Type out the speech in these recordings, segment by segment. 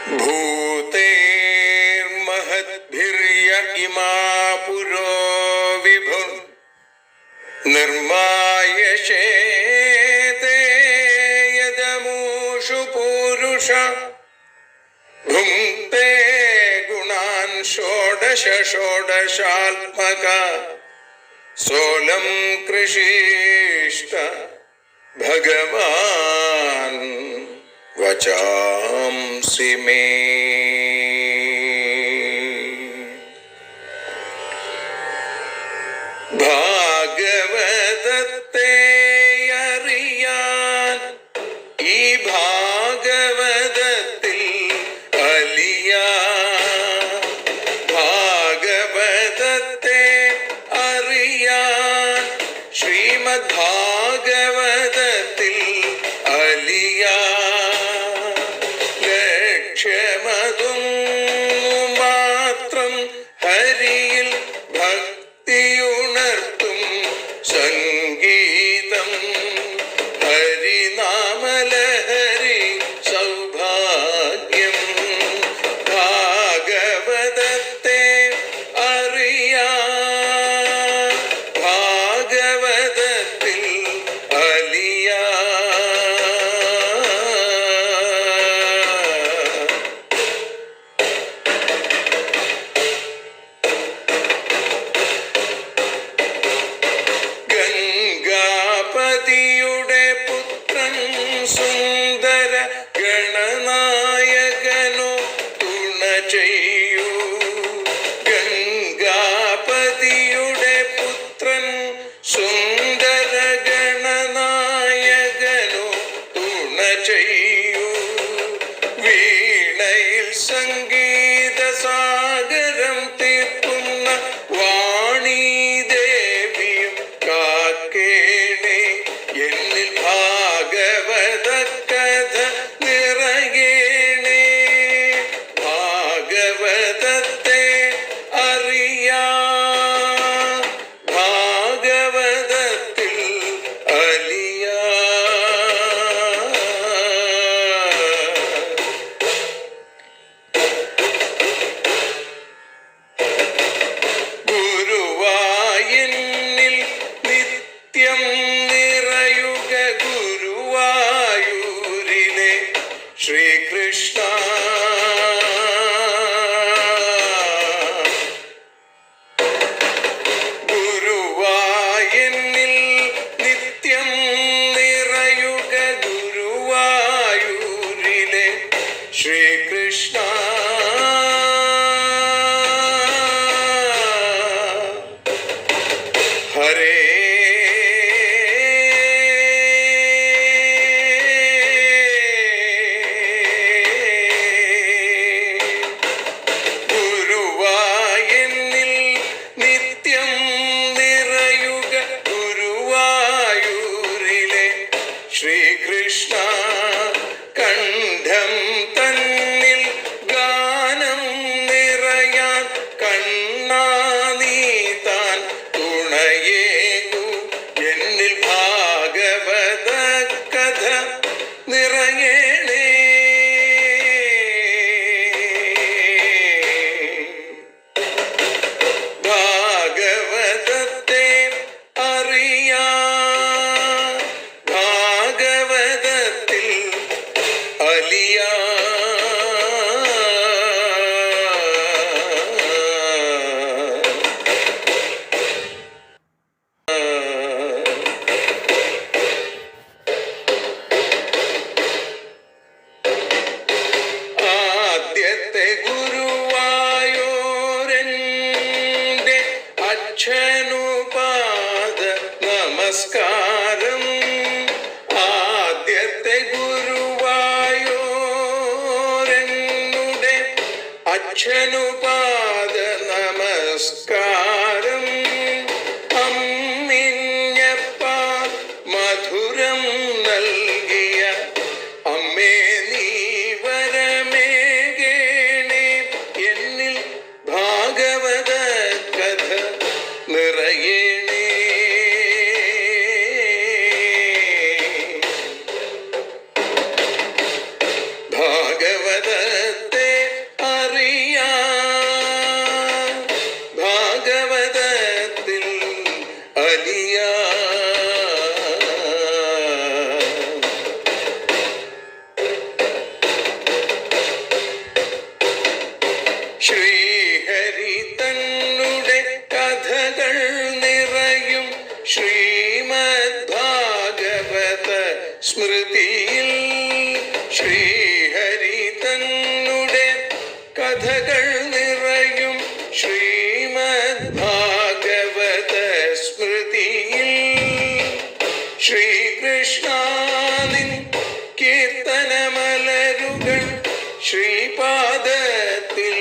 भूतेर्महद्भिर्य इमा पुरो विभुः निर्मायशेते यदमूषु पूरुष भुङ्क्ते गुणान् षोडश षोडशात्मका सोऽलं कृषीष्ट भगवान् वचांसि मे। ഭാഗവതത്തെ അറിയാൻ ഈ ഭാഗവതത്തിൽ അലിയാൻ, ഭാഗവതത്തെ അറിയാൻ ശ്രീമദ് ഭാഗവതത്തിൽ അലിയാൻ, ലക്ഷ്യമതും മാത്രം ഹരിയിൽ ഭക്തിയുണർത്തും സംഗീതം ഹരിനാമലഹരി സൗഭാഗ്യം. ഭാഗവതത്തെ അറിയാൻ ഭാഗവതത്തിൽ അലിയാൻ. ഗംഗാപതിയുടെ പുത്രൻ സുന്ദര ഗണനായകനോ തുണ ചെയ്യൂ. ഗംഗാപതിയുടെ പുത്രൻ സുന്ദര ഗണനായകനോ തുണ ചെയ്യൂ. വീണയിൽ സംഗീത സാഗരം തീർക്കുന്ന വാണീദേവിയും കാക്കേണേ എന്നിൽ ഭാഗവത കഥ നിറയേണേ. ഭാഗവതത്തെ അറിയാൻ ഭാഗവതത്തിൽ അലിയാൻ. ഗുരുവായൂരിൽ നിത്യം നിറയുക ഗുരുവായൂരിലെ ശ്രീകൃഷ്ണ. ഗുരുവായൂരിൽ നിത്യം നിറയുക ഗുരുവായൂരിലെ ശ്രീകൃഷ്ണ. ഹരേ ഗുരുവായൂരിൽ നിത്യം നിറയുക ഗുരുവായൂരിലെ ശ്രീകൃഷ്ണ. കണ്ഠം തന്നിൽ ഗാനം നിറയാൻ കണ്ണാ നീ താൻ തുണയേകു. എന്നിൽ ഭാഗവത കഥ നിറയേണേ. ഭാഗവതത്തെ അറിയാൻ ഭാഗവതത്തിൽ അലിയാൻ. ആദ്യത്തെ ഗുരുവായൂരന്റെ അച്ഛനുപാദ നമസ്കാരം. ആദ്യത്തെ ഗുരുവായൂരനുടെ അച്ഛനുപാദ നമസ്കാരം. അമ്മിഞ്ഞപ്പ മധുരം നൽകിയ അമ്മേ നീ വരമേകേണേ. എന്നിൽ ഭാഗവത കഥ നിറയേണേ. ഭാഗവതത്തെ ശ്രീഹരി തന്നുടെ കഥകൾ നിറയും ശ്രീമദ് ഭാഗവത സ്മൃതിയിൽ. ശ്രീഹരി തന്നുടെ കഥകൾ നിറയും ശ്രീമദ് ഭാഗവത സ്മൃതിയിൽ. ശ്രീകൃഷ്ണാനിൻ കീർത്തനമലരുകൾ ശ്രീപാദത്തിൽ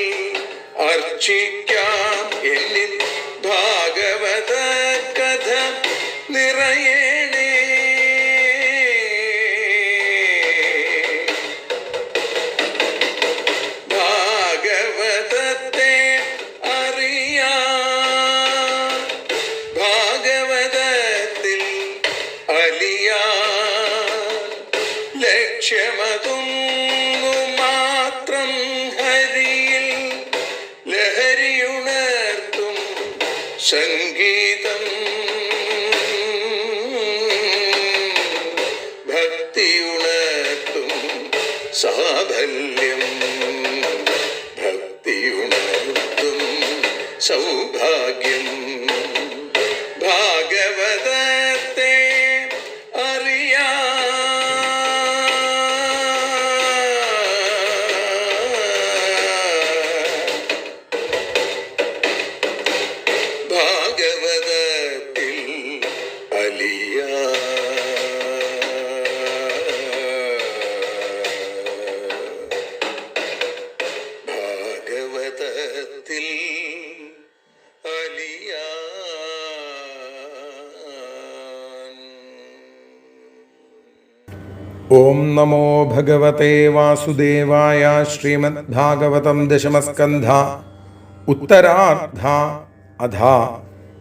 അർച്ചിക്കാം. എന്നിൽ ഭാഗവത കഥ നിറയണേ. ഭാഗവതത്തെ അറിയാം, ഭാഗവതത്തിൽ അലിയാൻ. ലക്ഷ്യമതൊന്നു മാത്രം ഹരിയിൽ ലഹരിയുണർത്തും സംഗീതം. ഭക്തിയുണർത്തും സാഫല്യം, ഭക്തിയുണർത്തും സൗഭാഗ്യം. ഭാഗവതത്തെ അറിയാം, ഭാഗവതത്തിൽ അലിയാൻ. ഭാഗവതത്തിൽ അലിയാൻ. ഓം നമോ ഭഗവതേ വാസുദേവായ. ശ്രീമദ് ഭാഗവതം ദശമസ്കന്ധ ഉത്തരാർദ്ധ അധ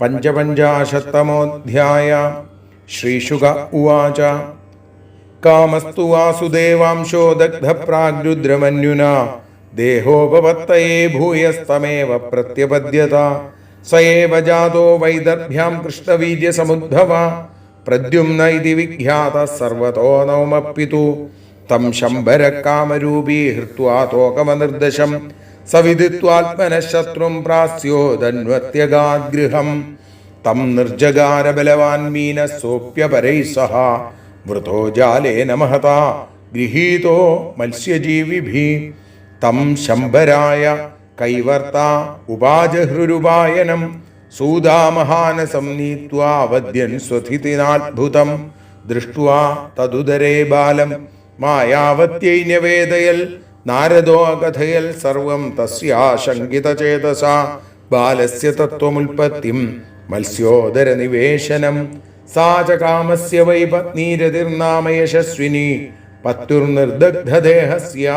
പഞ്ചപഞ്ചാശത്തമോऽധ്യായ. ശ്രീശുക ഉവാച. കാമസ്തു വാസുദേവാംശോ ദഗ്ധപ്രാഗ്രുദ്രമന്യുനാ ദേഹോപപത്തയേ ഭൂയസ്തമേവ പ്രത്യപദ്യത. സ ഏവ ജാതോ വൈദർഭ്യാം കൃഷ്ണവീര്യസമുദ്ഭവ പ്രദ്യുമ്ന ഇതി വിഖ്യാതഃ സർവതോ നവമപ്പിതു. തം ശംഭരകാമരൂപീ ഹൃത്വാ തോകമനിർദശം സവിദിത്വാത്മനഃ ശത്രും പ്രാസ്യോദന്വത്യഗാദ്ഗൃഹം. തം നിർജഗാര ബലവാൻ മീനഃ സോപ്യപരൈഃ സഹ വൃതോ ജാലേന മഹതാ ഗൃഹീതോ മത്സ്യജീവിഭിः. തം ശംഭരായ കൈവർത്താ ഉപാജഹൃരുപായനം സൂതാമഹാനസം നീത്വാ വദ്യൻ സ്വഥിതിനാത്ഭുതം. ദൃഷ്ട്വാ തദുദരേ ബാലം മായാവത്यै ന്യവേദയൽ. നാരദോ അകഥയൽ സർവം തസ്യാശങ്കിതചേതസാ. ബാലസ്യ തത്വമുൽപത്തിം മത്സ്യോദരനിവേശനം. സാ ച കാമസ്യ വൈ പത്നീരതിർനാമ യശസ്വിനി. പത്യുർനിർദഗ്ധദേഹസ്യ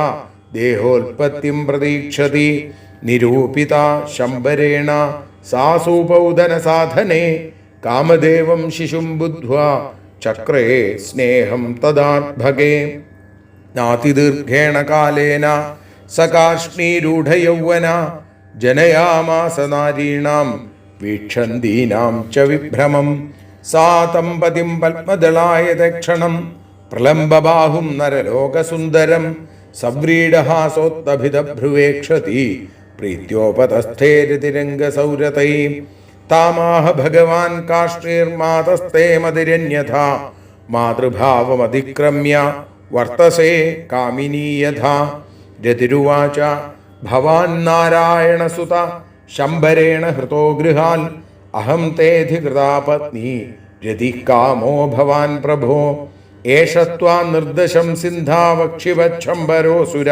ദേഹോൽപത്തിം പ്രതീക്ഷതി. നിരൂപിത ശംഭരേണ സാ സൂപൗദനസാധനെ. കാമദേവം ശിശും ബുദ്ധ്വാ ചക്രേ സ്നേഹം തദാത്ഭഗേ. നാതിദീർഘേണ കാലേന സ കാഷ്ണീരൂഢയൗവന. ജനയാമാസ നാരീണാം വീക്ഷന്തീനാം ച വിഭ്രമം. സാ തം പതിം പത്മദളായ തക്ഷണം പ്രലംബബാഹും നരലോകസുന്ദരം. സവ്രീഡഹാസോത്തഭിതഭ്രുവേക്ഷതി പ്രീത്യോപതസ്ഥേരതിരംഗസൗരതൈ. താമാഹ ഭഗവാൻ കാഷ്ണീർമാതസ്തേ മതിരന്യഥാ. മാതൃഭാവമതിക്രമ്യ വർത്തസേ കാമിനീ യഥാ. രതിരുവാച. ഭവാൻ നാരായണസുത ശംഭരേണ ഹൃതോ ഗൃഹാൽ. അഹം തേധികൃതാ പത്നി രതിഃ കാമോ ഭവാൻ പ്രഭോ. ഏഷ ത്വാം നിർദ്ദശം സിന്ധാവക്ഷിവച്ഛംബരോസുര.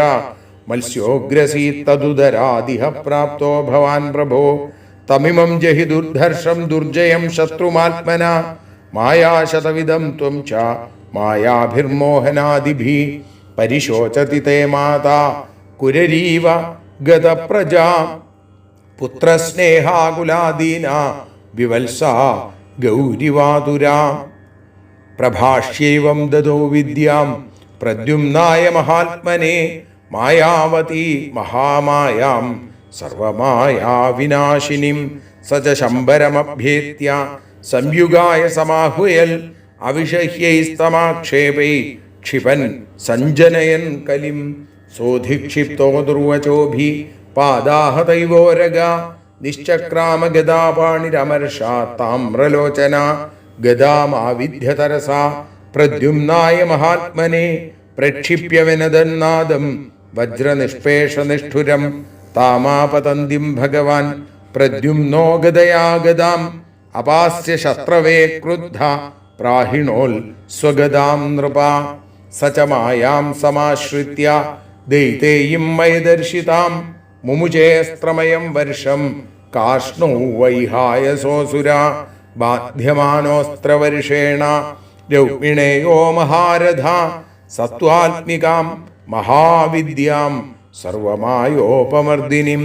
മത്സ്യോഗ്രസീത്തദുദരാദിഹ പ്രാപ്തോ ഭവാൻ പ്രഭോ. തമിമം ജഹി ദുർധർഷം ദുർജയം ശത്രുമാത്മന. മായാശതവിദം ത്വം ച മായാഭിർമോഹനാദിഭിः. പരിശോചതി തേ മാതാ കുരരീവ ഗതപ്രജാ. പുത്രസ്നേഹാകുലാദീനാ വിവത്സാ ഗൗരിവാതുരാ. പ്രഭാഷ്യൈവം ദദോ വിദ്യാം പ്രദ്യുമ്നായ മഹാത്മനെ. മായാവതി മഹാമായാം സർവമായാവിനാശിനിം. സ ച ശംഭരമഭ്യേത്യ സംയുഗായ സമാഹുയൽ. അവിഷഹ്യൈസ്തമാക്ഷേപൈ ക്ഷിപൻ സഞ്ജനയൻ കലിം. സോധിക്ഷിപ്തോ ദുർവചോഭി പാദാഹതൈവോരഗ നിശ്ചക്രാമഗദാപാണിരമർഷാ താമ്രലോചന ഗദാമാവിദ്യതരസ പ്രദ്യുമ്നായ മഹാത്മനെ പ്രക്ഷിപ്യ വിനദന്നാദം വജ്രനിഷ്പേഷനിഷ്ഠുരം താമാപതന്തിം ഭഗവാൻ പ്രദ്യുമ്നോ ഗദയാ ഗദാം അപാസ്യ ശസ്ത്രവേ ക്രുദ്ധ പ്രാഹിണോൽ സ്വഗദാം നൃപ സ ച മായാം സമാശ്രിത്യ ദൈതേയും മയദർശിതാം മുമുചേസ്ത്രമയം വർഷം കാഷ്ണോ വൈഹായസോസുര ബാധ്യമാനോസ്ത്രവർഷേണ രൗമിണേയോ മഹാരഥ സത്വാത്മികാം മഹാവിദ്യാം സർവമായോപമർദിനിം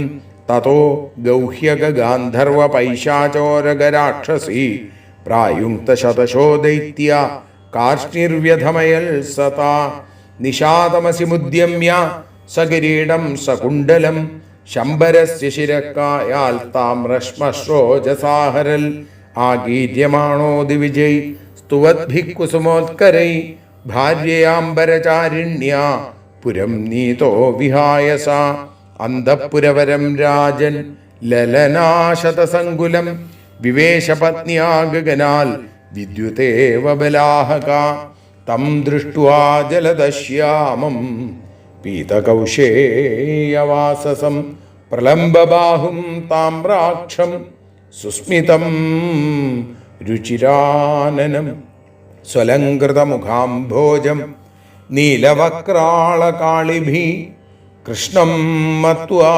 തതോ ഗൗഹ്യഗാന്ധർവ പൈശാചോരഗരാക്ഷസി പ്രായുക്തശതശോ ദൈത്യ കാർഷ്ണിർവ്യധമയൽ സതാ നിശാതമസിമുദ്യമ്യ സകിരീടം സകുണ്ഡലം ശംബരസ്യ ശിരക്കായാൽ താമ്രശ്മശ്രോജസാഹരൽ ആഗീര്യമാണോ ദിവിജയ് സ്തുവദ്ഭിഃ കുസുമോത്കരൈ ഭാര്യയാംബരചാരിണ്യാ പുരം നീതോ വിഹായസ അന്തഃപുരവരം രാജൻ ലലനാശതസങ്കുലം വിവേശപത്ന്യാ ഗഗനാൽ വിദ്യുതേവ ബലാഹക തം ദൃഷ്ട്വാ ജലദശ്യാമം പീതകൗശേയവാസസം പ്രലംബബാഹും താമ്രാക്ഷം സുസ്മിതം രുചിരാനനം സ്വലങ്കൃതമുഖാംഭോജം നീലവക്രാളകാളിഭി കൃഷ്ണം മത്വാ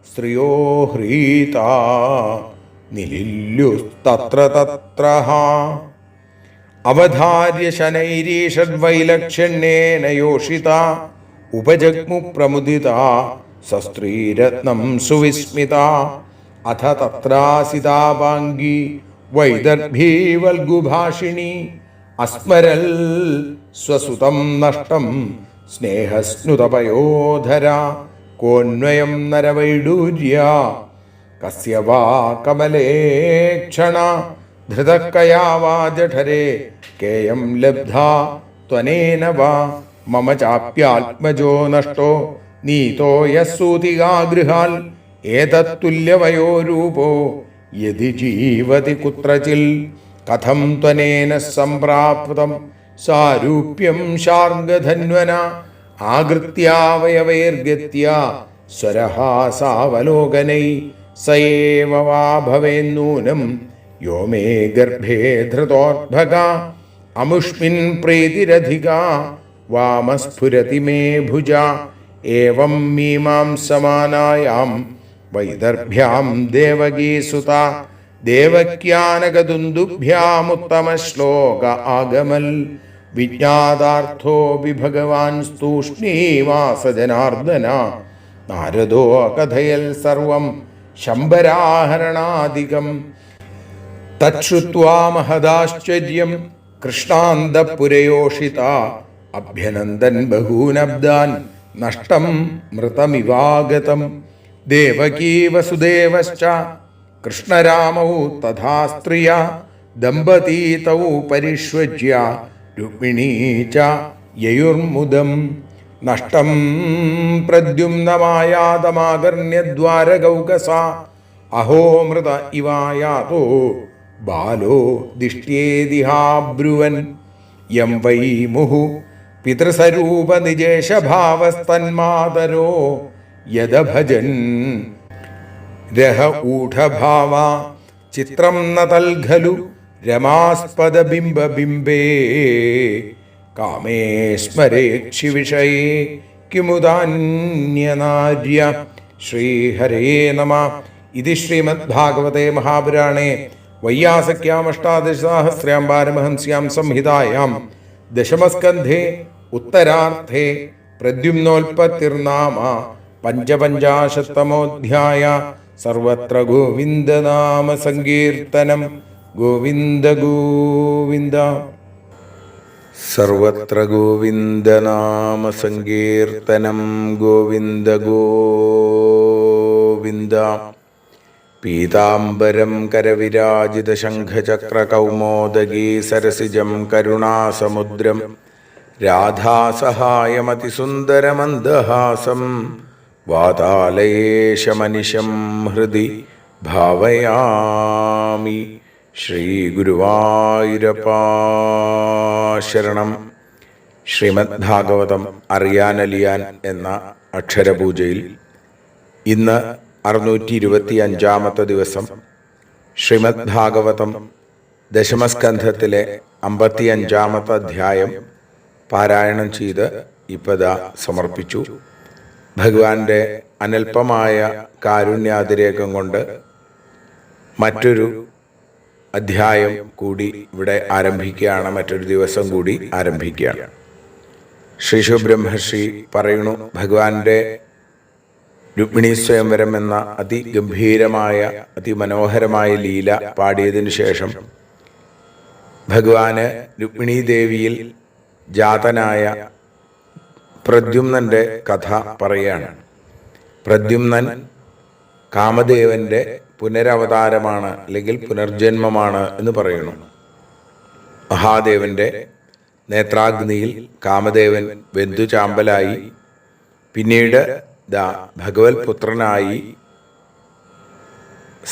സ്ത്രിയോ ഹ്രീതാ നിലില്യുസ്തത്ര തത്ര അവധാര്യ ശനൈരീഷദ്വൈലക്ഷണ്യേന യോഷിത ഉപജഗ്മു പ്രമുദിത സസ്ത്രീരത്നം സുവിസ്മിത അഥ തത്രാസിതാപാംഗി വൈദർഭീവൽഗുഭാഷിണി അസ്മരൽ സ്വസുതം നഷ്ടം സ്നേഹസ്നുതപയോധര കോന്വയം നരവൈഡൂര്യ കസ്യ വാ കമലേക്ഷണ ധൃതക്കയാ വാ ജഠരേ കേയം ലബ്ധാ ത്വനേന വാ മമ ചാപ്യാത്മജോ നഷ്ടോ നീതോ യസ്സൂതികാ ഗൃഹാൽ ഏതത്തുല്യവയോരൂപോ യദി ജീവതി കുത്രചിൽ കഥം ത്വനേന സംപ്രാപ്തം സാരൂപ്യം ശാർഗധന്വന ആകൃത്യാവയവൈർഗത്യ സ്വരഹാസാവലോകനൈ സയേവ വാ ഭവേന്നൂനം യോ മേ ഗർഭേ ധൃതോദ്ഭഗ അമുഷ്മിൻ പ്രീതിരധിക വാമസ്ഫുരതി മേ ഭുജ ഏവം മീമാംസമാനായാം വൈദർഭ്യാം ദേവകീസുത ദേവക്യാനകദുന്ദുഭ്യാമുത്തമശ്ലോക ആഗമൽ വിജ്ഞാതാർത്ഥോപി ഭഗവാൻ സ്തൂഷ്ണീവാസ ജനാർദ്ദന നാരദോ കഥയൽ സർവം ശംബരാഹരണാദികം തച്ഛ്രുത്വാ മഹദാശ്ചര്യം കൃഷ്ണാന്തപുരയോഷിത അഭ്യനന്ദൻ ബഹൂനബ്ദാൻ നഷ്ടം മൃതമിവാഗതം ദേവകീ വസുദേവശ്ച കൃഷ്ണരാമൗ തഥാ സ്ത്രിയ ദമ്പതീ തൗ പരിഷ്വജ്യ രുക്മിണീ ച യയുർമുദം നഷ്ടം പ്രദ്യുമ്നമായാതമാകർണ്യദ്വാരകൗകസ അഹോ മൃത ഇവായാതോ ബാലോ ദിഷ്ട്യേതിഹാബ്രുവൻ യം വൈ മുഹു പിതൃസ്വരൂപനിജേഷഭാവസ്തന്മാതരോ യദഭജൻ രഹ ഊഢഭാവ ചിത്രം നതൽഖലു രമാസ്പദബിംബബിംബേ കാമേ സ്മരേക്ഷി വിഷയേ കിമുദാന്യനാര്യ ശ്രീഹരേ നമഃ. ഇതി ശ്രീമദ്ഭാഗവതേ മഹാപുരാണേ വൈയാസക്യാം അഷ്ടാദശസഹസ്രാം പാരമഹംസ്യാം സംഹിതായാം ദശമസ്കന്ധേ ഉത്തരാർത്ഥേ പ്രദ്യുമ്നോൽപത്തിർനാമ പഞ്ചപഞ്ചാശത്തമോധ്യായ. സർവത്ര ഗോവിന്ദനാമ സങ്കീർത്തനം. ഗോവിന്ദ ഗോവിന്ദ. സർവത്ര ഗോവിന്ദനാമ സങ്കീർത്തനം. ഗോവിന്ദ ഗോവിന്ദ. പീതാംബരം കരവിരാജിതശംഖചക്രകൗമോദഗീ സരസിജം കരുണാസമുദ്രം രാധാസഹായമതിസുന്ദരമന്ദഹാസം വാതാലയേശമനിശം ഹൃദി ഭാവയാമി. ശ്രീഗുരുവായൂരപ്പാ ശരണം. ശ്രീമദ് ഭാഗവതം അറിയാനലിയാൻ എന്ന അക്ഷരപൂജയിൽ ഇന്ന് 625 ദിവസം ശ്രീമദ് ഭാഗവതം ദശമസ്കന്ധത്തിലെ 55 അധ്യായം പാരായണം ചെയ്ത് ഇപ്പത സമർപ്പിച്ചു. ഭഗവാന്റെ അനൽപമായ കാരുണ്യാതിരേകം കൊണ്ട് മറ്റൊരു അധ്യായം കൂടി ഇവിടെ ആരംഭിക്കുകയാണ്, മറ്റൊരു ദിവസം കൂടി ആരംഭിക്കുകയാണ്. ശ്രീ ശുബ്രഹ്മർഷി പറയുന്നു, ഭഗവാന്റെ രുക്മിണീ സ്വയംവരം എന്ന അതിഗംഭീരമായ അതിമനോഹരമായ ലീല പാടിയതിനു ശേഷം ഭഗവാന് രുക്മിണീ ദേവിയിൽ ജാതനായ പ്രദ്യുമ്നന്റെ കഥ പറയുകയാണ്. പ്രദ്യുമ്നൻ കാമദേവന്റെ പുനരവതാരമാണ്, അല്ലെങ്കിൽ പുനർജന്മമാണ് എന്ന് പറയുന്നു. മഹാദേവന്റെ നേത്രാഗ്നിയിൽ കാമദേവൻ വെന്തുചാമ്പലായി, പിന്നീട് ഭഗവത് പുത്രനായി,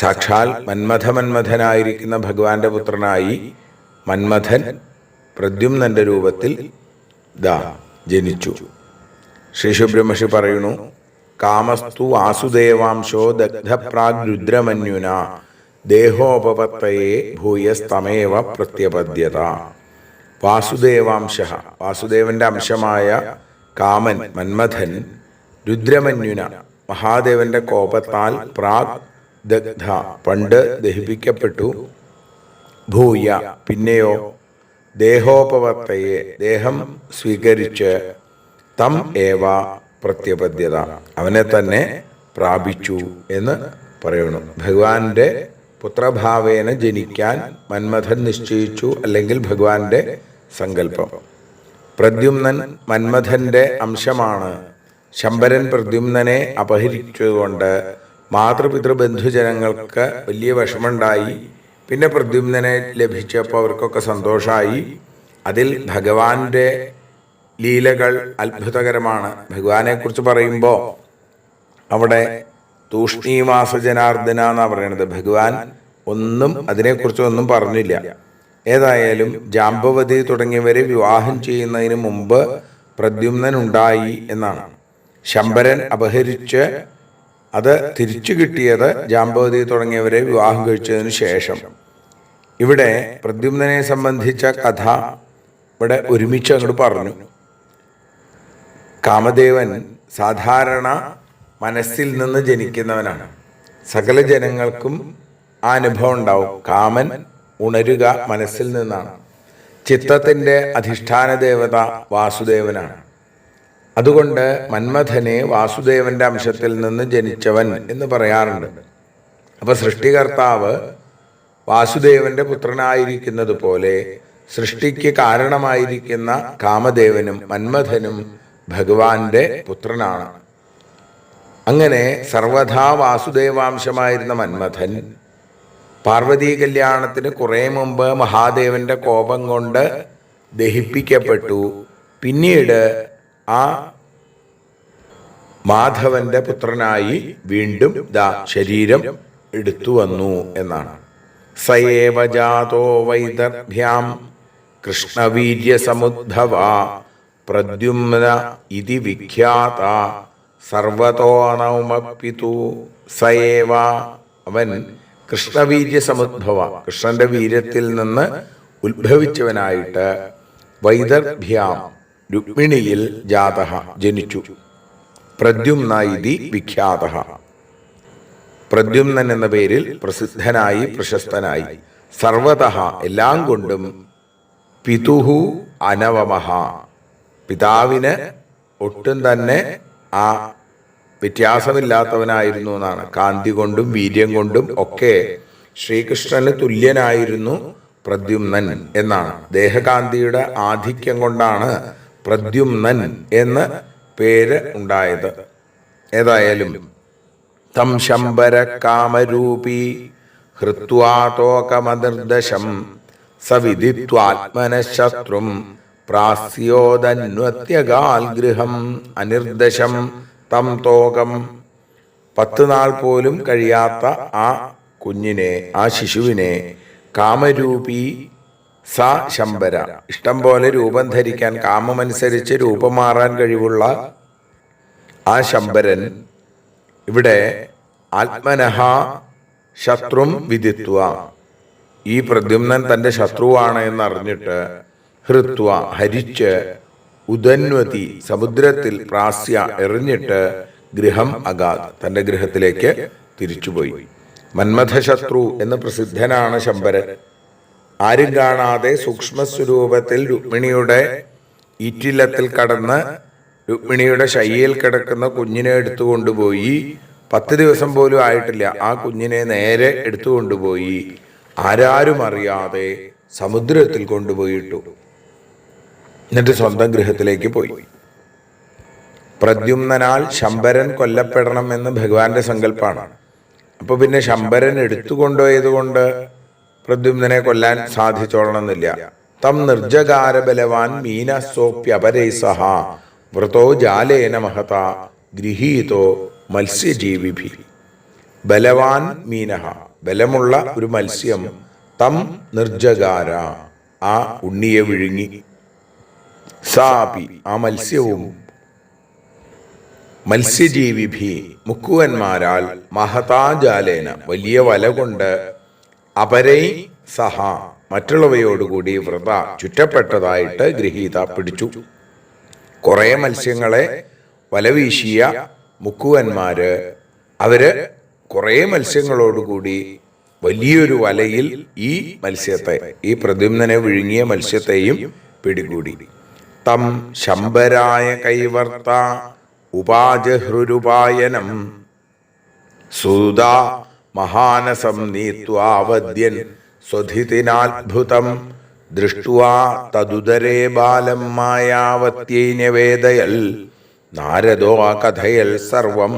സാക്ഷാൽ മന്മഥനായിരിക്കുന്ന ഭഗവാന്റെ പുത്രനായി മന്മഥൻ പ്രദ്യുമ്നന്റെ രൂപത്തിൽ ജനിച്ചു. ശ്രീ ശുബ്രഹ്മർഷി പറയുന്നു, കാമസ്തു വാസുദേവാംശോ ദഗ്ധപ്രാഗ് ദേഹോപപത്തയെ ഭൂയസ്തമേവ പ്രത്യപദ്യത. വാസുദേവാംശ, വാസുദേവന്റെ അംശമായ കാമൻ മന്മഥൻ രുദ്രമന്യുന മഹാദേവന്റെ കോപത്താൽ പ്രാഗ് ദഗ്ധ പണ്ട് ദഹിപ്പിക്കപ്പെട്ടു, ഭൂയ പിന്നെയോ ദേഹോപവർത്തയെ ദേഹം സ്വീകരിച്ച് തം ഏവ പ്രത്യപദ്യത അവനെ തന്നെ പ്രാപിച്ചു എന്ന് പറയുന്നു. ഭഗവാന്റെ പുത്രഭാവേന ജനിക്കാൻ മന്മഥൻ നിശ്ചയിച്ചു, അല്ലെങ്കിൽ ഭഗവാന്റെ സങ്കല്പം. പ്രദ്യുമ്നൻ മന്മഥന്റെ അംശമാണ്. ശംബരൻ പ്രദ്യുമ്നനെ അപഹരിച്ചതുകൊണ്ട് മാതൃപിതൃബന്ധുജനങ്ങൾക്ക് വലിയ വിഷമമുണ്ടായി. പിന്നെ പ്രദ്യുമ്നനെ ലഭിച്ചപ്പോൾ അവർക്കൊക്കെ സന്തോഷമായി. അതിൽ ഭഗവാന്റെ ലീലകൾ അത്ഭുതകരമാണ്. ഭഗവാനെക്കുറിച്ച് പറയുമ്പോൾ അവിടെ തൂഷ്ണീമാസ ജനാർദ്ദന എന്നാണ് പറയുന്നത്. ഭഗവാൻ അതിനെക്കുറിച്ചൊന്നും പറഞ്ഞില്ല. ഏതായാലും ജാമ്പവതി തുടങ്ങിയവരെ വിവാഹം ചെയ്യുന്നതിന് മുമ്പ് പ്രദ്യുമ്നൻ ഉണ്ടായി എന്നാണ്. ശംബരൻ അപഹരിച്ച് അത് തിരിച്ചു കിട്ടിയത് ജാമ്പവതി തുടങ്ങിയവരെ വിവാഹം കഴിച്ചതിന് ശേഷം. ഇവിടെ പ്രദ്യുമ്നനെ സംബന്ധിച്ച കഥ ഇവിടെ ഒരുമിച്ച് അങ്ങോട്ട് പറഞ്ഞു. കാമദേവൻ സാധാരണ മനസ്സിൽ നിന്ന് ജനിക്കുന്നവനാണ്. സകല ജനങ്ങൾക്കും ആ അനുഭവം ഉണ്ടാവും. കാമൻ ഉണരുക മനസ്സിൽ നിന്നാണ്. ചിത്തത്തിന്റെ അധിഷ്ഠാന ദേവത വാസുദേവനാണ്. അതുകൊണ്ട് മന്മഥനെ വാസുദേവന്റെ അംശത്തിൽ നിന്ന് ജനിച്ചവൻ എന്ന് പറയാറുണ്ട്. അപ്പൊ സൃഷ്ടികർത്താവ് വാസുദേവന്റെ പുത്രനായിരിക്കുന്നത് പോലെ സൃഷ്ടിക്ക് കാരണമായിരിക്കുന്ന കാമദേവനും മന്മഥനും ഭഗവാന്റെ പുത്രനാണ്. അങ്ങനെ സർവഥാ വാസുദേവാംശമായിരുന്ന മന്മഥൻ പാർവതീ കല്യാണത്തിന് കുറെ മുമ്പ് മഹാദേവന്റെ കോപം കൊണ്ട് ദഹിപ്പിക്കപ്പെട്ടു. പിന്നീട് ആ മാധവന്റെ പുത്രനായി വീണ്ടും ശരീരം എടുത്തു വന്നു എന്നാണ്. സയേവ ജാതോ വൈദർഭ്യാം കൃഷ്ണവീര്യസമുദ്ഭവ പ്രദ്യുമ്ന ഇതി വിഖ്യാത സർവതോ നൗമപിതു. സയേവ അവൻ കൃഷ്ണവീര്യസമുദ്ഭവ കൃഷ്ണന്റെ വീര്യത്തിൽ നിന്ന് ഉത്ഭവിച്ചവനായിട്ട് വൈദർഭ്യാം രുക്മിണിയിൽ ജാതഃ ജനിച്ചു. പ്രദ്യുമ്ന ഇതി വിഖ്യാതഃ പ്രദ്യുമ്നൻ എന്ന പേരിൽ പ്രസിദ്ധനായി പ്രശസ്തനായി. സർവതഃ എല്ലാം കൊണ്ടും പിതുഹു അനവമഃ പിതാവിന് ഒട്ടും തന്നെ ആ വ്യത്യാസമില്ലാത്തവനായിരുന്നു എന്നാണ്. കാന്തി കൊണ്ടും വീര്യം കൊണ്ടും ഒക്കെ ശ്രീകൃഷ്ണന് തുല്യനായിരുന്നു പ്രദ്യുമ്നൻ എന്നാണ്. ദേഹകാന്തിയുടെ ആധിക്യം കൊണ്ടാണ് പ്രദ്യുമ്നൻ എന്ന് പേര് ഉണ്ടായത്. ഏതായാലും തം ശംബര കാമരൂപി ഹൃത്വാതോകമനിർദശം സവിദിത്വാത്മനഃശത്രും പ്രാസ്യോദന്വത്യഗാൽ ഗൃഹം അനിർദശം തം തോകം 10 നാൾ പോലും കഴിയാത്ത ആ കുഞ്ഞിനെ, ആ ശിശുവിനെ കാമരൂപി സ ശംബര, ഇഷ്ടം പോലെ രൂപം ധരിക്കാൻ, കാമമനുസരിച്ച് രൂപം മാറാൻ കഴിവുള്ള ആ ശംബരൻ ഇവിടെ ആത്മനഹ ശത്രും വിദിത്വ, ഈ പ്രദ്യുമ്നൻ തന്റെ ശത്രുവാണ് എന്നറിഞ്ഞിട്ട് ഹൃത്വ ഹരിച്ച് ഉദന്വതി സമുദ്രത്തിൽ പ്രാസ്യ എറിഞ്ഞിട്ട് ഗൃഹം അഗാത് തന്റെ ഗൃഹത്തിലേക്ക് തിരിച്ചുപോയി. മന്മഥശത്രു എന്ന് പ്രസിദ്ധനാണ് ശംബരൻ. ആരും കാണാതെ സൂക്ഷ്മസ്വരൂപത്തിൽ രുക്മിണിയുടെ ഈറ്റില്ലത്തിൽ കടന്ന് രുക്മിണിയുടെ ശയ്യയിൽ കിടക്കുന്ന കുഞ്ഞിനെ എടുത്തുകൊണ്ടുപോയി. 10 ദിവസം പോലും ആയിട്ടില്ല, ആ കുഞ്ഞിനെ നേരെ എടുത്തുകൊണ്ടുപോയി ആരാരും അറിയാതെ സമുദ്രത്തിൽ കൊണ്ടുപോയിട്ടു. എന്നിട്ട് സ്വന്തം ഗൃഹത്തിലേക്ക് പോയി. പ്രദ്യുമ്നാൽ ശംബരൻ കൊല്ലപ്പെടണം എന്ന് ഭഗവാന്റെ സങ്കല്പമാണ്. അപ്പൊ പിന്നെ ശംബരൻ എടുത്തുകൊണ്ടുപോയത് കൊണ്ട് പ്രദ്യുമ്നെ കൊല്ലാൻ സാധിച്ചോളണമെന്നില്ല. തം നിർജകാര ബലവാൻ മീനസോപ്യപരൈസഹ വ്രതോ ജാലേന മഹത ഗൃഹീതോ മത്സ്യജീവിഭി. ബലവാൻ മീനഹ, ബലമുള്ള ഒരു മത്സ്യം, തം നിർജകാര, ആ ഉണ്ണിയെ വിഴുങ്ങി, സാപി, ആ മത്സ്യവും, മത്സ്യജീവിഭി, മുക്കുവന്മാരാൽ, മഹതാജാലേന, വലിയ വല കൊണ്ട്, അപരൈ സഹ, മറ്റുള്ളവയോടുകൂടി വ്രത, ചുറ്റപ്പെട്ടതായിട്ട് ഗൃഹീത, പിടിച്ചു. കുറെ മത്സ്യങ്ങളെ വലവീശിയ മുക്കുവന്മാര്, അവര് കുറെ മത്സ്യങ്ങളോടുകൂടി വലിയൊരു വലയിൽ ഈ മത്സ്യത്തെ, ഈ പ്രദ്യുമ്നെ വിഴുങ്ങിയ മത്സ്യത്തെയും പിടികൂടി. തം ശംബരായ കൈവർത്ത ഉപാജഹൃരുപായനം സുതാ മഹാനസം നീത്വാവദ്യൻ സ്വധിതിനാത്ഭുതം ദൃഷ്ട്വാ തദുദരേ ബാലം മായാവത്യൈ നിവേദയൽ നാരദോ കഥയൽ സർവം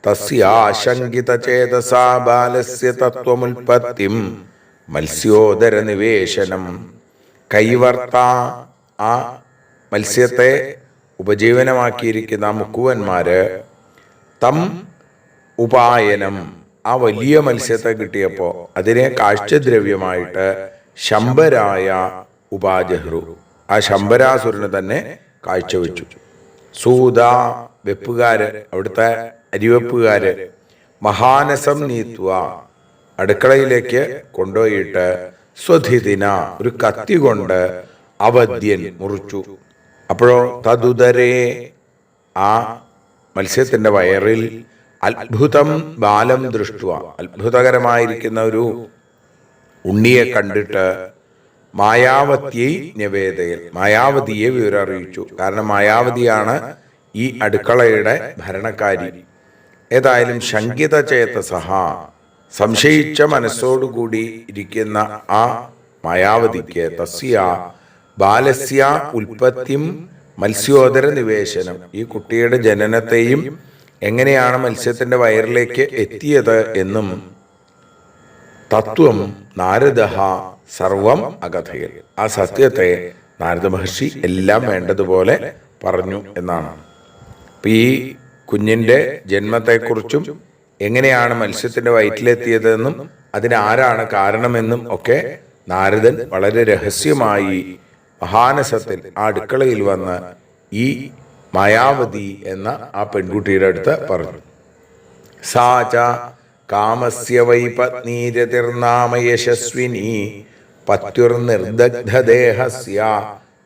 തസ്യാശങ്കിതചേതസാ ബാലസ്യ തത്വമുൽപത്തിം മത്സ്യോദര നിവേശനം. കൈവർത്ത, ആ മത്സ്യത്തെ ഉപജീവനമാക്കിയിരിക്കുന്ന മുക്കുവന്മാര്, തം ഉപായനം, ആ വലിയ മത്സ്യത്തെ കിട്ടിയപ്പോ അതിനെ കാഴ്ചദ്രവ്യമായിട്ട് ശംബരായ ഉപാജഹ്രു, ആ ശംബരാസുരന് തന്നെ കാഴ്ചവെച്ചു. സൂത, വെപ്പുകാര്, അവിടുത്തെ അരിവെപ്പുകാര്, മഹാനസം നീത്വ, അടുക്കളയിലേക്ക് കൊണ്ടുപോയിട്ട് സ്വധിതിന, ഒരു കത്തി കൊണ്ട് അവദ്യൻ, മുറിച്ചു. അപ്പോഴോ തദുദരേ, ആ മത്സ്യത്തിന്റെ വയറിൽ അത്ഭുതം ബാലം ദൃഷ്ടുവ, അത്ഭുതകരമായിരിക്കുന്ന ഒരു ഉണ്ണിയെ കണ്ടിട്ട് മായാവതിയെ നിവേദയൽ, മായാവതിയെ വിവരം അറിയിച്ചു. കാരണം മായാവതിയാണ് ഈ അടുക്കളയുടെ ഭരണക്കാരി. ഏതായാലും ശങ്കിത ചേതസഹ, സംശയിച്ച മനസ്സോടുകൂടി ഇരിക്കുന്ന ആ മായാവതിക്ക് തസ്യ ബാലസ്യ ഉൽപ്പത്തിയും മത്സ്യോദര നിവേശനം, ഈ കുട്ടിയുടെ ജനനത്തെയും എങ്ങനെയാണ് മത്സ്യത്തിന്റെ വയറിലേക്ക് എത്തിയത് എന്നും തത്വം നാരദ സർവം അകഥയിൽ, ആ സത്യത്തെ നാരദ മഹർഷി എല്ലാം വേണ്ടതുപോലെ പറഞ്ഞു എന്നാണ്. അപ്പൊ ഈ കുഞ്ഞിന്റെ ജന്മത്തെക്കുറിച്ചും എങ്ങനെയാണ് മത്സ്യത്തിന്റെ വയറ്റിലെത്തിയതെന്നും അതിനാരാണ് കാരണമെന്നും ഒക്കെ നാരദൻ വളരെ രഹസ്യമായി മഹാനസത്തിൽ ആ അടുക്കളയിൽ വന്ന് ഈ മായാവതി എന്ന ആ പെൺകുട്ടിയുടെ അടുത്ത് പറഞ്ഞു. സാച കാമസ്യ വൈ പത്നീരതിർനാമ യശസ്വിനി പത്യുർനിർദഗ്ധദേഹസ്യ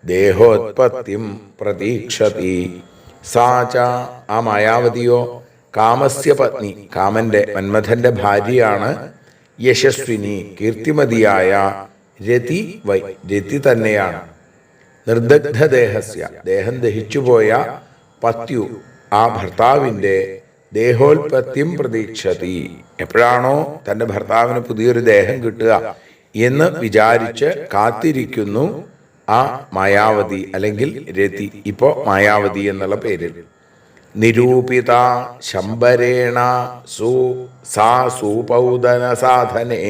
ദേഹോത്പത്തിം പ്രതീക്ഷതി. സാച, ആ മായാവതിയോ, കാമസ്യ പത്നി, കാമന്റെ, മന്മഥന്റെ ഭാര്യയാണ്. യശസ്വിനി, കീർത്തിമതിയായ. രതി വൈ, രതി തന്നെയാണ്. നിർദഗ്ധദേഹസ്യ, ദേഹം ദഹിച്ചുപോയ. പത്യു, ആ ഭർത്താവിന്റെ. ദേഹോൽപത്തിയും പ്രതീക്ഷതി, എപ്പോഴാണോ തന്റെ ഭർത്താവിന് പുതിയൊരു ദേഹം കിട്ടുക എന്ന് വിചാരിച്ച് കാത്തിരിക്കുന്നു ആ മായാവതി, അല്ലെങ്കിൽ രതി, ഇപ്പോ മായാവതി എന്നുള്ള പേരിൽ. നിരൂപിത ശംബരേണ സാ സൂപൗദന സാധനേ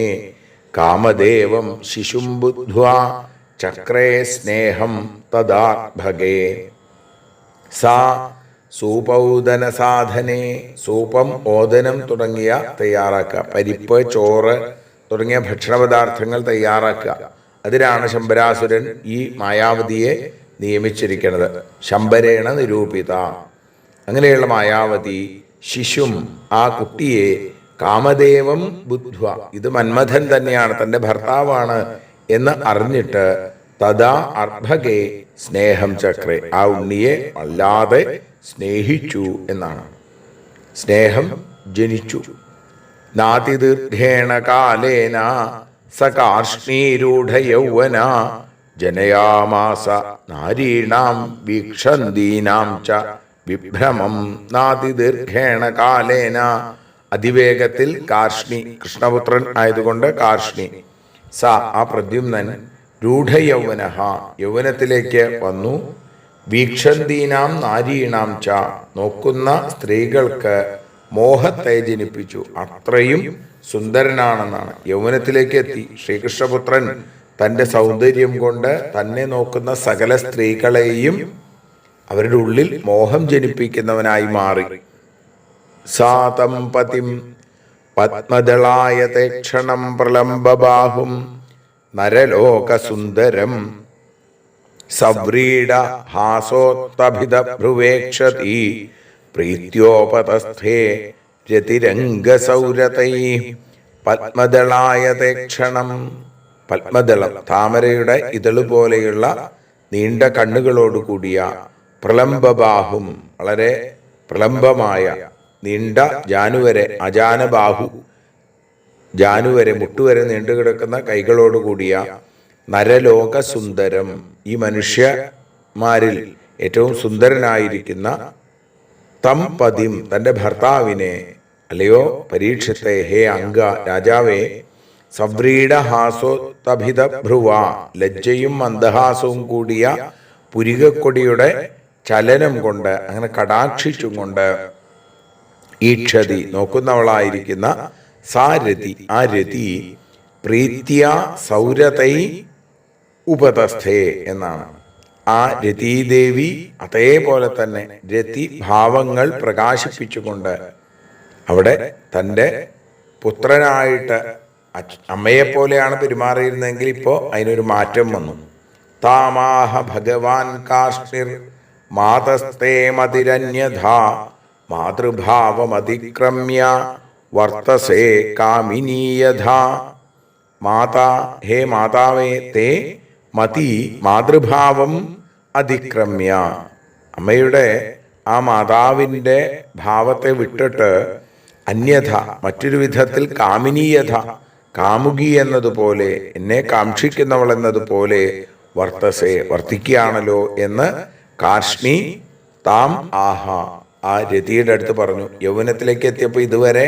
കാമദേവം ശിശും ബുദ്ധ്വാ ചക്രേ സ്നേഹം തദാ ഭഗേ. സാ സൂപൗദന സാധനെ, സൂപം, ഓദനം തുടങ്ങിയ തയ്യാറാക്കുക. പരിപ്പ്, ചോറ് തുടങ്ങിയ ഭക്ഷണപദാർത്ഥങ്ങൾ തയ്യാറാക്കുക. അതിനാണ് ശംബരാസുരൻ ഈ മായാവതിയെ നിയമിച്ചിരിക്കുന്നത്. ശംബരേണ നിരൂപിത. അങ്ങനെയുള്ള മായാവതി ശിശും, ആ കുട്ടിയെ കാമദേവം ബുദ്ധ്വ, ഇത് മന്മഥൻ തന്നെയാണ്, തൻ്റെ ഭർത്താവാണ് എന്ന് അറിഞ്ഞിട്ട് തഥാ അർഭകെ സ്നേഹം ചക്രേ, ആ ഉണ്ണിയെ വല്ലാതെ സ്നേഹിച്ചു എന്നാണ്. സ്നേഹം ജനിച്ചു. നാതിദീർഘേണ കാലേന സകാർഷ്ണീരൂഢ യൗവന ജനയാമാസ നാരീണാം വീക്ഷന്തീനാം ച വിഭ്രമം. നാതിദീർഘേണ കാലേന, അതിവേഗത്തിൽ. കാർഷ്ണി, കൃഷ്ണപുത്രൻ ആയതുകൊണ്ട് കാർഷ്ണി. സ, ആ പ്രദ്യുമ്നൻ. രൂഢയൗവന, യൗവനത്തിലേക്ക് വന്നു. വീക്ഷന്തീനാം നാരീണാം ച, നോക്കുന്ന സ്ത്രീകൾക്ക് മോഹത്തെ ജനിപ്പിച്ചു. അത്രയും സുന്ദരനാണെന്നാണ്. യൗവനത്തിലേക്ക് എത്തി. ശ്രീകൃഷ്ണപുത്രൻ തൻ്റെ സൗന്ദര്യം കൊണ്ട് തന്നെ നോക്കുന്ന സകല സ്ത്രീകളെയും അവരുടെ ഉള്ളിൽ മോഹം ജനിപ്പിക്കുന്നവനായി മാറി. സാതം പതിം പത്മദളായതേ ക്ഷണം പ്രലംബബാഹും നരലോകസുന്ദരം സവ്രീഡ ഹാസോത്തഭിത ഭ്രുവേക്ഷതി പ്രീത്യോപതസ്ഥേ രതിരംഗസൗരതൈ. പത്മദളായതേ ക്ഷണം, പത്മദളം, താമരയുടെ ഇതള് പോലെയുള്ള നീണ്ട കണ്ണുകളോടുകൂടിയ, പ്രലംബബാഹും, വളരെ പ്രലംബമായ നീണ്ട ജാനുവരെ, അജാനബാഹു, ജാനുവരെ, മുട്ടുവരെ നീണ്ടുകിടക്കുന്ന കൈകളോടുകൂടിയ നരലോക സുന്ദരം, ഈ മനുഷ്യന്മാരിൽ ഏറ്റവും സുന്ദരനായിരിക്കുന്ന തം പതിം, തൻ്റെ ഭർത്താവിനെ, അല്ലയോ പരീക്ഷത്തെ, ഹേ അംഗ, രാജാവേ, സവ്രീഡഹാസോത്തഭിത ഭ്രുവ, ലജ്ജയും മന്ദഹാസവും കൂടിയ പുരികക്കൊടിയുടെ ചലനം കൊണ്ട്, അങ്ങനെ കടാക്ഷിച്ചും കൊണ്ട്, ഈക്ഷതി, നോക്കുന്നവളായിരിക്കുന്ന സാ രതി, ആ രതി, പ്രീത്യ സൗരതൈ ഉപതസ്ഥേ എന്നാണ്. ആ രതീദേവി അതേപോലെ തന്നെ രതി ഭാവങ്ങൾ പ്രകാശിപ്പിച്ചുകൊണ്ട് അവിടെ തൻ്റെ പുത്രനായിട്ട് അമ്മയെപ്പോലെയാണ് പെരുമാറിയിരുന്നെങ്കിൽ ഇപ്പോൾ അതിനൊരു മാറ്റം വന്നു. താമാഹ ഭഗവാൻ കാർഷ്ണിർ മാതസ്തേ മതിരന്യഥാ മാതൃഭാവമതിക്രമ്യ വർത്തസേ കാമിനീയഥാ. മാതാ, ഹേ മാതാവേ, തേ മതി മാതൃഭാവം അതിക്രമ്യ, അമ്മയുടെ ആ മാതാവിൻ്റെ ഭാവത്തെ വിട്ടിട്ട് അന്യഥ, മറ്റൊരു വിധത്തിൽ കാമിനീയഥ, കാമുകി എന്നതുപോലെ, എന്നെ കാക്ഷിക്കുന്നവൾ എന്നതുപോലെ വർത്തസേ, വർത്തിക്കുകയാണല്ലോ എന്ന് കാർഷ്ണി താം ആഹ, ആ രതിയുടെ അടുത്ത് പറഞ്ഞു. യൗവനത്തിലേക്ക് എത്തിയപ്പോൾ ഇതുവരെ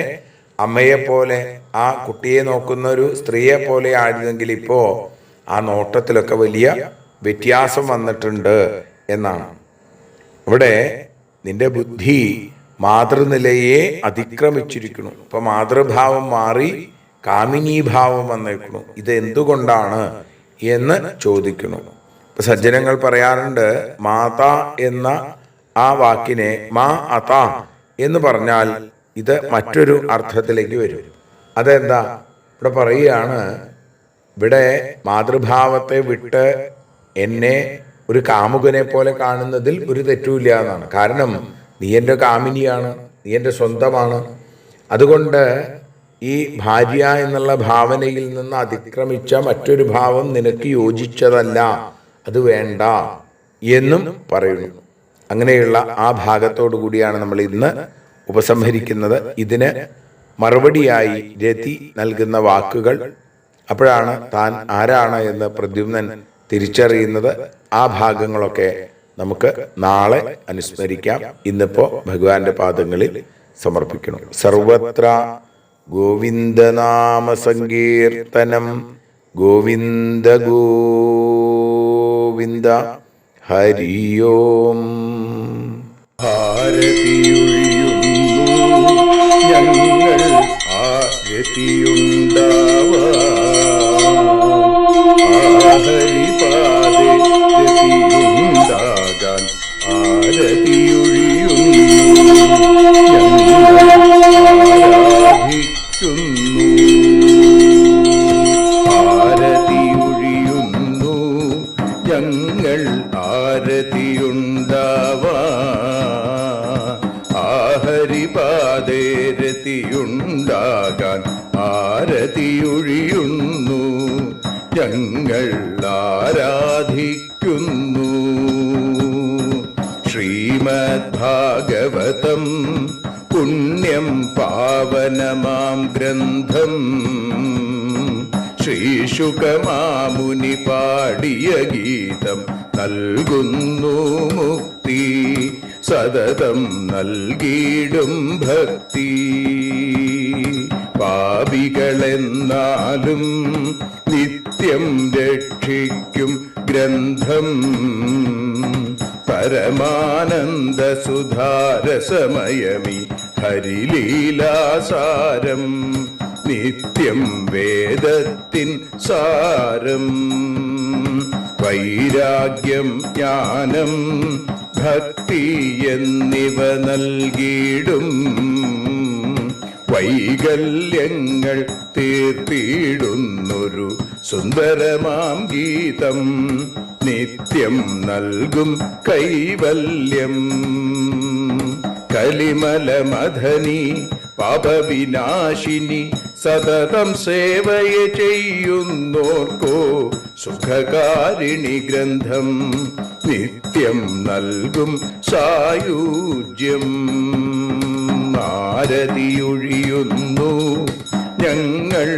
അമ്മയെപ്പോലെ, ആ കുട്ടിയെ നോക്കുന്ന ഒരു സ്ത്രീയെ പോലെ ആയിരുന്നെങ്കിൽ ഇപ്പോൾ ആ നോട്ടത്തിലൊക്കെ വലിയ വ്യത്യാസം വന്നിട്ടുണ്ട് എന്നാണ്. ഇവിടെ നിന്റെ ബുദ്ധി മാതൃനിലയെ അതിക്രമിച്ചിരിക്കുന്നു. ഇപ്പൊ മാതൃഭാവം മാറി കാമിനീഭാവം വന്നിരിക്കുന്നു. ഇത് എന്തുകൊണ്ടാണ് എന്ന് ചോദിക്കുന്നു. ഇപ്പൊ സജ്ജനങ്ങൾ പറയാറുണ്ട്, മാത എന്ന ആ വാക്കിനെ മാ അത എന്ന് പറഞ്ഞാൽ ഇത് മറ്റൊരു അർത്ഥത്തിലേക്ക് വരും. അതെന്താ? ഇവിടെ പറയുകയാണ്, ഇവിടെ മാതൃഭാവത്തെ വിട്ട് എന്നെ ഒരു കാമുകനെ പോലെ കാണുന്നതിൽ ഒരു തെറ്റുമില്ല എന്നാണ്. കാരണം നീ എൻ്റെ കാമിനിയാണ്, നീ എൻ്റെ സ്വന്തമാണ്. അതുകൊണ്ട് ഈ ഭാര്യ എന്നുള്ള ഭാവനയിൽ നിന്ന് അതിക്രമിച്ച മറ്റൊരു ഭാവം നിനക്ക് യോജിച്ചതല്ല, അത് വേണ്ട എന്നും പറയുന്നു. അങ്ങനെയുള്ള ആ ഭാഗത്തോടു കൂടിയാണ് നമ്മൾ ഇന്ന് ഉപസംഹരിക്കുന്നത്. ഇതിന് മറുപടിയായി രതി നൽകുന്ന വാക്കുകൾ, അപ്പോഴാണ് താൻ ആരാണ് എന്ന് പ്രദ്യുമ്നൻ തിരിച്ചറിയുന്നത്. ആ ഭാഗങ്ങളൊക്കെ നമുക്ക് നാളെ അനുസ്മരിക്കാം. ഇന്നിപ്പോ ഭഗവാന്റെ പാദങ്ങളിൽ സമർപ്പിക്കണം. സർവത്ര ഗോവിന്ദനാമ സങ്കീർത്തനം. ഗോവിന്ദ ഗോവിന്ദ. ഹരി ഓം. ആരതിയൊഴിയുന്നു ഞങ്ങൾ, ആരതിയുണ്ടാവാൻ ഹരിപാദേ രതിയുണ്ടാകാൻ ആരതിയൊഴിയുന്നു. രതിയുണ്ടാകാൻ ആരതിയൊഴിയുന്നു ഞങ്ങൾ ആരാധിക്കുന്നു. ശ്രീമദ് ഭാഗവതം പുണ്യം പാവനമാം ഗ്രന്ഥം ശ്രീശുകമാമുനി പാടിയ ഗീതം നൽകുന്നു മുക്തി സതതം നൽകിയിടും ഭക്തി. പാപികളെന്നാലും നിത്യം രക്ഷിക്കും ഗ്രന്ഥം പരമാനന്ദ സുധാരസമയമി ഹരിലീലാസാരം നിത്യം വേദത്തിൻ സാരം. വൈരാഗ്യം ജ്ഞാനം ഭക്തി എന്നിവ നൽകിയിടും വൈകല്യങ്ങൾ തീർത്തിടുന്നൊരു സുന്ദരമാം ഗീതം നിത്യം നൽകും കൈവല്യം. കലിമലമഥനി പാപവിനാശിനി സതതം സേവയെ ചെയ്യുന്നോർക്കോ സുഖകാരിണി ഗ്രന്ഥം നിത്യം നൽകും സായുജ്യം. ആരതിയൊഴിയുന്നു ഞങ്ങൾ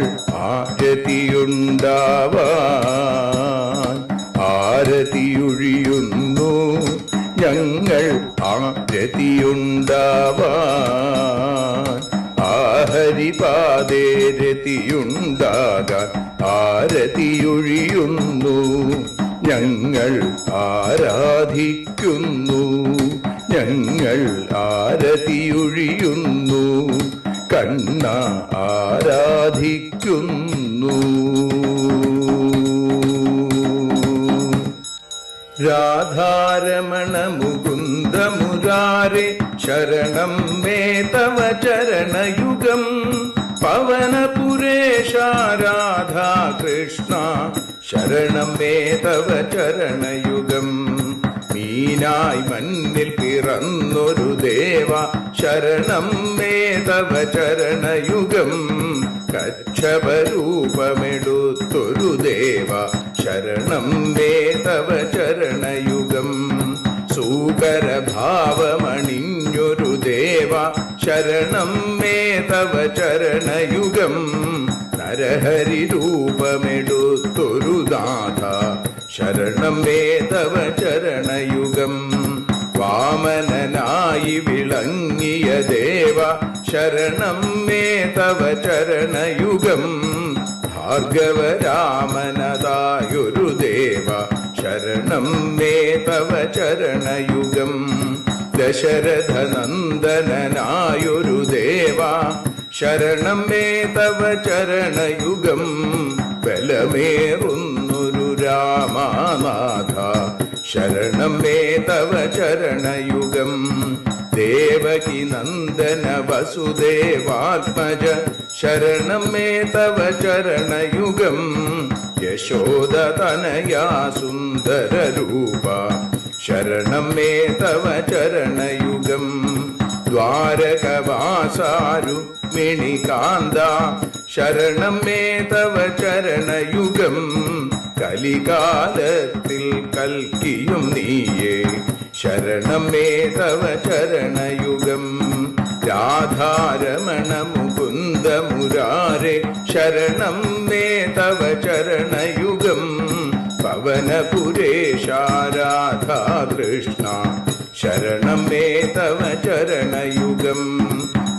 ആരതിയുണ്ടാവാൻ ആരതിയൊഴിയുന്നു ഞങ്ങൾ ആരതിയുണ്ടാവാൻ ആഹരിപാദേ രതിയുണ്ടാകാൻ ആരതിയൊഴിയുന്നു ഞങ്ങൾ ആരാധിക്കുന്നു ഞങ്ങൾ ആരതിയൊഴിയുന്നു കണ്ണ ആരാധിക്കുന്നു. രാധാരമണ മുകുന്ദ മുരാരെ ശരണം മേ തവ ചരണയുഗം പവനപുരേശ രാധാ കൃഷ്ണ ശരണം മേ തവ ചരണയുഗം. മീനായി മണ്ണിൽ പിറന്നൊരു ദേവ ശരണം മേ തവ ചരണയുഗം. കച്ഛപരൂപമെടുത്തൊരു ദേവ ശരണം മേ തവ ചരണയുഗം. സൂകരഭാവമണിഞ്ഞൊരു ദേവ ശരണം മേ തവ ചരണയുഗം. നരഹരി രൂപമെടുത്തൊരു നാഥ ശരണം മേ തവ ചരണയുഗം. വാമനനായി വിളങ്ങിയ ദേവ ശരണം മേ തവ ചരണയുഗം. ഭാർഗവരാമനതായൊരു ദേവ ശരണം മേ തവ ചരണയുഗം. ദശരഥനന്ദനായൊരു ദേവ ശരണം മേ തവ ചരണയുഗം. ബലമേറുന്നൊരു രാമനാഥ ശരണം മേ തവ ചരണയുഗം. ദേവകി നന്ദന വസുദേവാത്മജ ശരണം മേ തവ ചരണയുഗം. യശോദതനയാ സുന്ദര രൂപ ശരണം മേ തവ ചരണയുഗം. ദ്വാരകവാസാരുക്മിണികാന്ത ശരണം മേ തവ ചരണയുഗം. കലികാലത്തിൽ കൽക്കിയും നീയേ ശരണം മേ തവ ചരണയുഗം. രാധാരമണ മുകുന്ദ മുരാരെ ശരണം മേ തവ ചരണയുഗം. പവനപുരേശ രാധാ കൃഷ്ണ ശരണം മേ തവ ചരണയുഗം.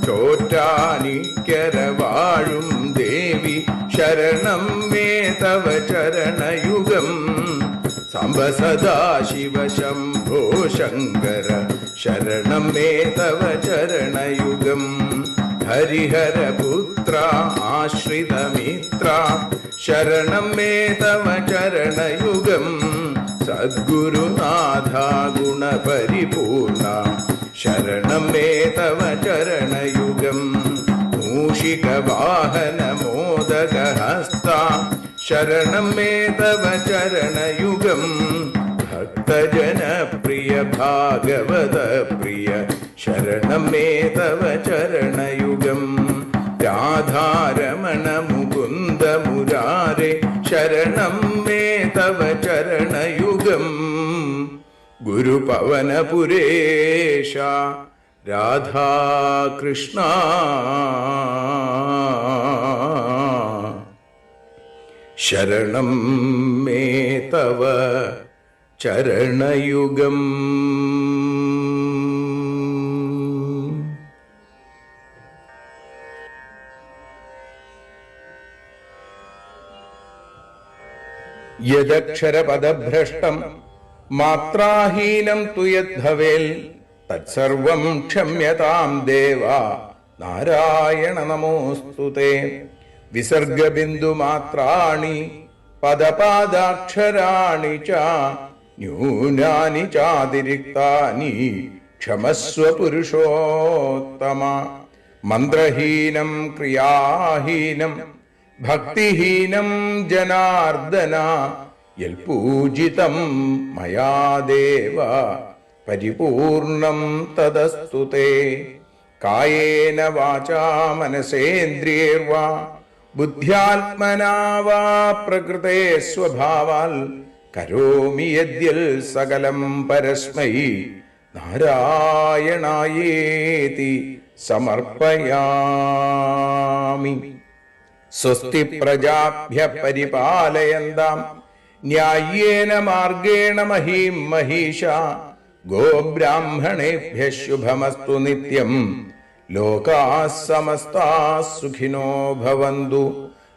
ചോറ്റാനിക്കര വാഴും ദേവി ശരണം മേ തവ ചരണയുഗം. സാംബ സദാശിവ ശംഭോ ശങ്കര ശരണം മേ തവ ചരണയുഗം. ഹരിഹരപുത്ര ആശ്രിതമിത്ര ശരണം മേ തവ ചരണയുഗം. സദ്ഗുരുനാഥ ഗുണപരിപൂർണ ശരണം മേ തവ ചരണയുഗം. മൂഷിക വാഹന മോദകഹസ്ത ശരണം മേ തവ ചരണയുഗം. ഭക്തജനപ്രിയ ഭാഗവത പ്രിയ ശരണം മേ തവ ചരണയുഗം. രാധാരമണ മുകുന്ദ മുരാരേ ശരണം മേ തവ ചരണയുഗം. ഗുരുപവനപുരേശ രാധാകൃഷ്ണ ശരണം മേ തവ ചരണയുഗം. യദക്ഷരപദഭ്രഷ്ടം മാത്രാഹീനം തു യദ്ഭവേൽ തത്സർവം ക്ഷമ്യതാം ദേവ നാരായണ നമോസ്തുതേ. വിസർഗബിന്ദുമാത്രാണി പദപാദാക്ഷരാണി ച ന്യൂനാനി ചാതിരിക്താനി ക്ഷമസ്വ പുരുഷോത്തമ. മന്ത്രഹീനം ക്രിയാഹീനം ഭക്തിഹീനം ജനാർദ്ദന യൽപൂജിതം മയാ ദേവ പരിപൂർണം തദസ്തു തേ. കായേന വാചാ മനസേന്ദ്രിയൈർവാ ബുദ്ധ്യാത്മനാ വാ പ്രകൃതേ സ്വഭാവാൽ കരോമി യദ്യൽ സകലം പരസ്മൈ നാരായണായേതി സമർപ്പയാമി. സ്വസ്തി പ്രജാഭ്യഃ പരിപാലയന്താം ന്യായേന മാർഗേണ മഹീം മഹീഷാ. ഗോബ്രാഹ്മണേഭ്യഃ ശുഭമസ്തു നിത്യം. ലോകാഃ സമസ്താഃ സുഖിനോ ഭവന്തു.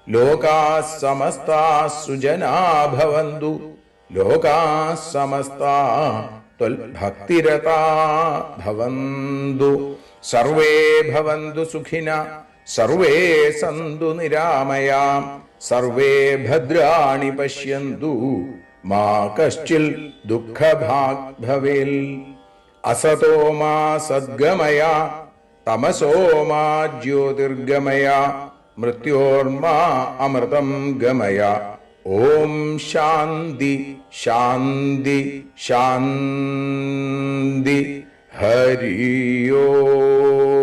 ലോകാഃ സമസ്താഃ സുജനാ ഭവന്തു. ലോകാഃ സമസ്താഃ ത്വൽഭക്തിരതാ ഭവന്തു. സർവേ ഭവന്തു സുഖിനഃ സർവേ സന്തു നിരാമയാം. സർവേ ഭദ്രാണി പശ്യന്തു മാ കശ്ചിൽ ദുഃഖഭാഗ് ഭവേൽ. അസതോ മാ സദ്ഗമയ തമസോ മാ ജ്യോതിർഗമയ മൃത്യോർമാ അമൃതം ഗമയ. ഓം ശാന്തി ശാന്തി ശാന്തി. ഹരി ഓം.